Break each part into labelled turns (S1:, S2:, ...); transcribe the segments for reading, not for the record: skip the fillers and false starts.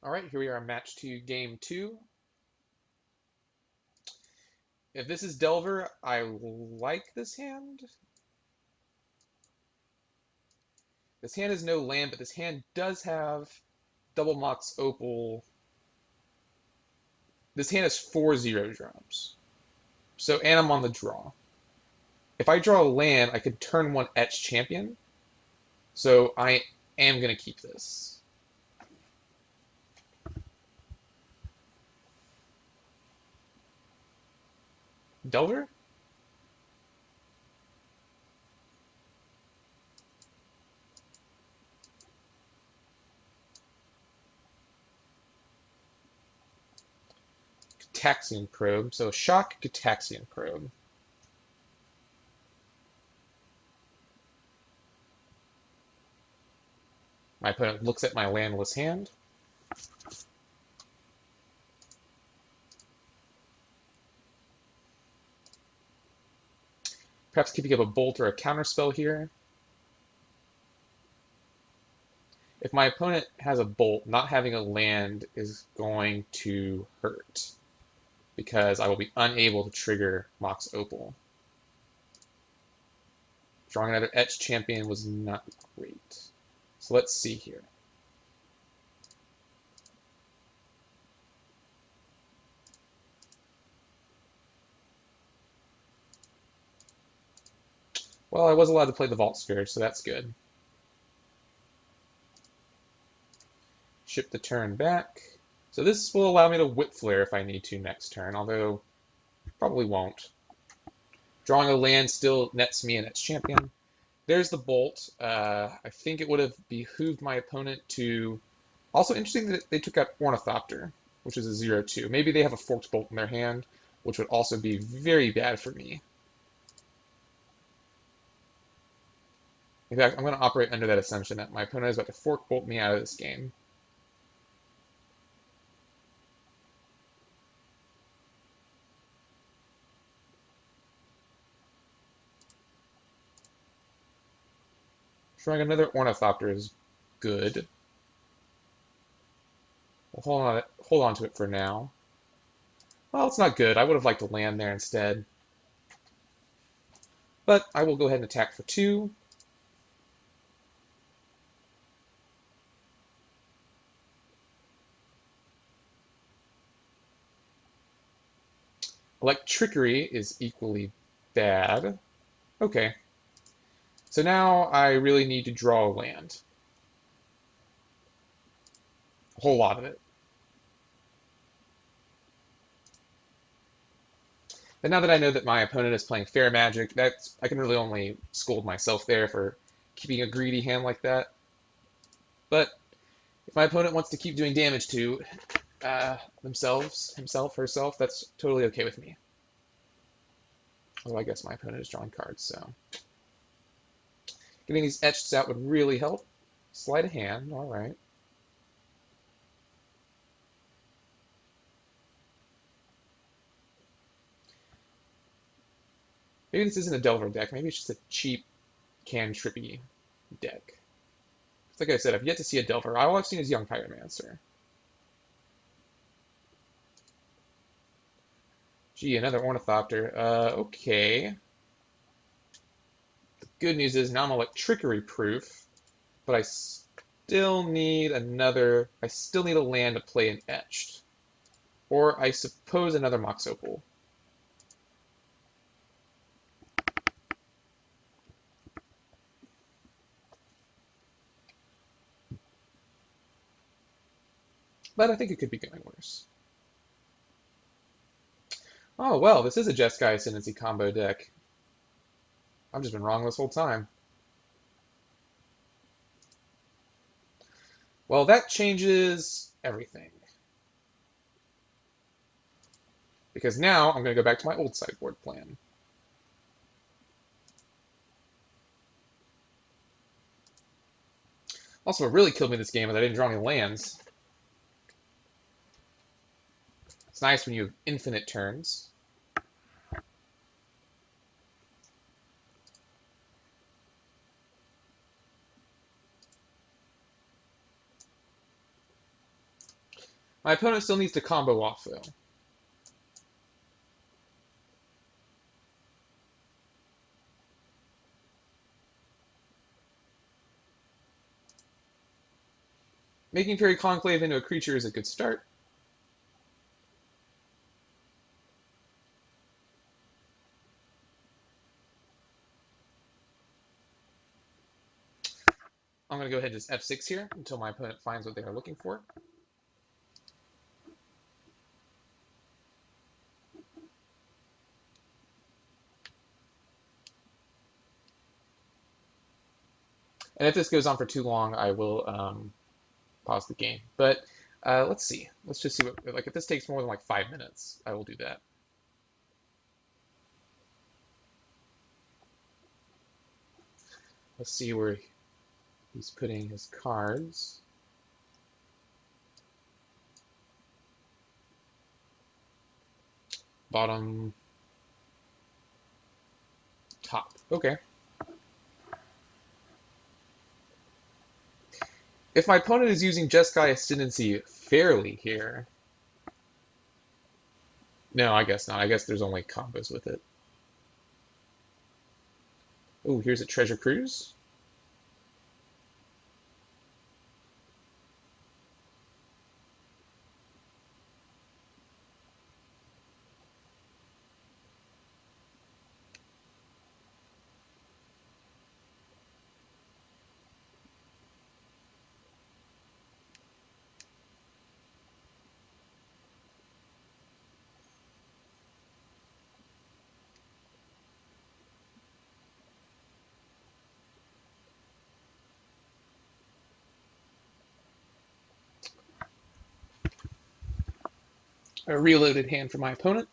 S1: All right, here we are, match 2, game 2. If this is Delver, I like this hand. This hand is no land, but this hand does have double Mox Opal. This hand has 4-0 drops. So, and I'm on the draw. If I draw a land, I could turn one Etch Champion. So I am going to keep this. Delver? Gataxian Probe. So Shock, Gataxian Probe. My opponent looks at my landless hand. Perhaps keeping up a bolt or a counterspell here. If my opponent has a bolt, not having a land is going to hurt because I will be unable to trigger Mox Opal. Drawing another Etch Champion was not great. So let's see here. Well, I was allowed to play the Vault Sphere, so that's good. Ship the turn back. So this will allow me to Whip Flare if I need to next turn, although probably won't. Drawing a land still nets me an Etch Champion. There's the Bolt. I think it would have behooved my opponent to... Also interesting that they took out Ornithopter, which is a 0-2. Maybe they have a Forked Bolt in their hand, which would also be very bad for me. In fact, I'm going to operate under that assumption that my opponent is about to Fork Bolt me out of this game. Throwing another Ornithopter is good. We'll hold on to it for now. Well, it's not good. I would have liked to land there instead. But I will go ahead and attack for 2. Electrickery is equally bad. Okay. So now I really need to draw a land. A whole lot of it. And now that I know that my opponent is playing Fair Magic, I can really only scold myself there for keeping a greedy hand like that. But if my opponent wants to keep doing damage to himself, herself, that's totally okay with me. Although I guess my opponent is drawing cards, so. Getting these etched out would really help. Sleight of hand, alright. Maybe this isn't a Delver deck, maybe it's just a cheap cantrippy deck. Like I said, I've yet to see a Delver. All I've seen is Young Pyromancer. Gee, another Ornithopter. Okay. The good news is now I'm Electrickery proof, but I still need I still need a land to play an Etched. Or I suppose another Mox Opal. But I think it could be going worse. Oh, well, this is a Jeskai Ascendancy combo deck. I've just been wrong this whole time. Well, that changes everything. Because now I'm going to go back to my old sideboard plan. Also, what really killed me this game is I didn't draw any lands. It's nice when you have infinite turns. My opponent still needs to combo off, though. Making Fairy Conclave into a creature is a good start. I'm going to go ahead and just F6 here until my opponent finds what they are looking for. And if this goes on for too long, I will pause the game. But let's see. Let's just see what, like, if this takes more than like 5 minutes, I will do that. Let's see where he's putting his cards. Bottom, top. Okay. If my opponent is using Jeskai Ascendancy fairly here, no, I guess not. I guess there's only combos with it. Oh, here's a Treasure Cruise. A reloaded hand for my opponent.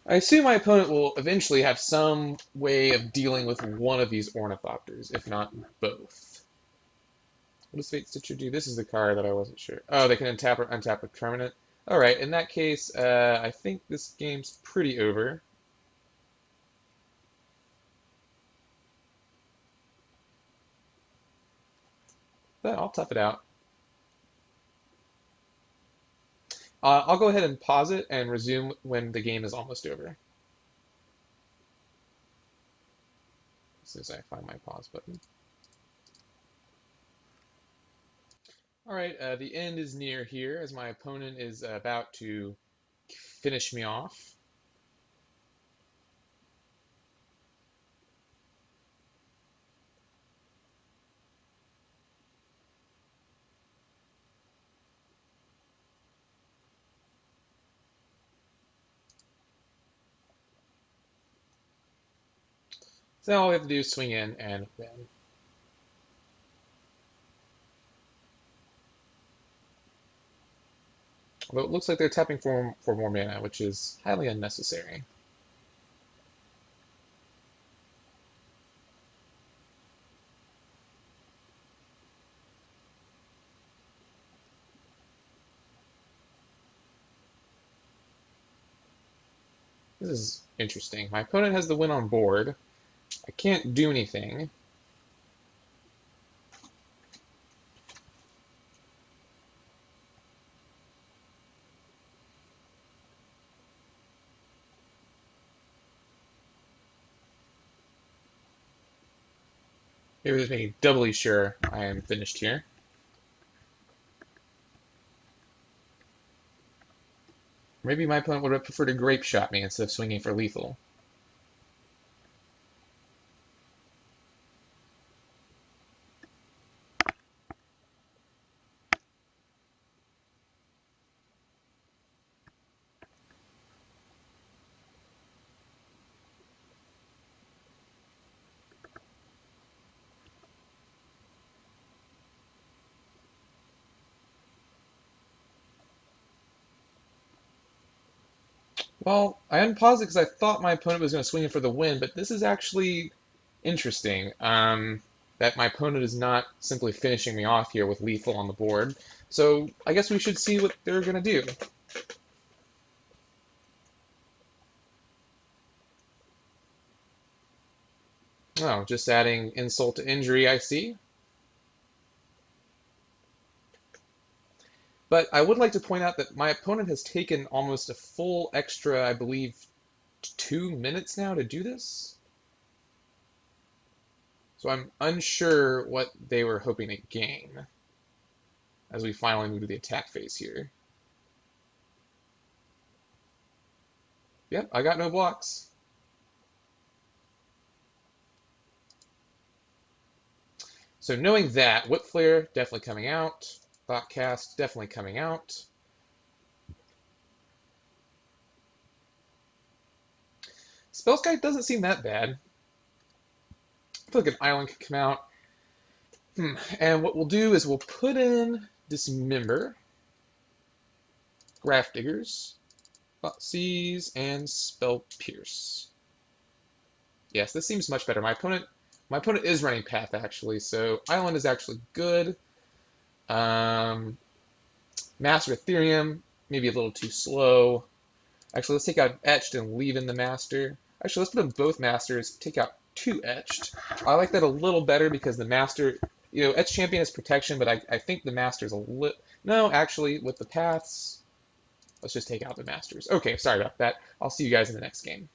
S1: I assume my opponent will eventually have some way of dealing with one of these Ornithopters, if not both. What does Fate Stitcher do? This is the card that I wasn't sure. Oh, they can untap or untap a permanent. Alright, in that case, I think this game's pretty over. But I'll tough it out. I'll go ahead and pause it and resume when the game is almost over. As soon as I find my pause button. Alright, the end is near here as my opponent is about to finish me off. So all we have to do is swing in and win. Although it looks like they're tapping for more mana, which is highly unnecessary. This is interesting. My opponent has the win on board. I can't do anything. Maybe just making doubly sure I am finished here. Maybe my opponent would have preferred to grape shot me instead of swinging for lethal. Well, I unpaused it because I thought my opponent was going to swing in for the win, but this is actually interesting. that my opponent is not simply finishing me off here with lethal on the board. So I guess we should see what they're going to do. Oh, just adding insult to injury, I see. But I would like to point out that my opponent has taken almost a full extra, I believe, 2 minutes now to do this. So I'm unsure what they were hoping to gain as we finally move to the attack phase here. Yep, I got no blocks. So knowing that, Whip Flare definitely coming out. Thoughtcast definitely coming out. Spell Guide doesn't seem that bad. I feel like an island could come out. And what we'll do is we'll put in Dismember, Graph Diggers, Seize, and Spell Pierce. Yes, this seems much better. My opponent is running Path actually, so Island is actually good. Master Ethereum, maybe a little too slow. Actually, let's take out Etched and leave in the Master. Actually, let's put in both Masters, take out 2 Etched. I like that a little better because the Master, Etched Champion is protection, but I think the Master's a little... No, actually, with the Paths, let's just take out the Masters. Okay, sorry about that. I'll see you guys in the next game.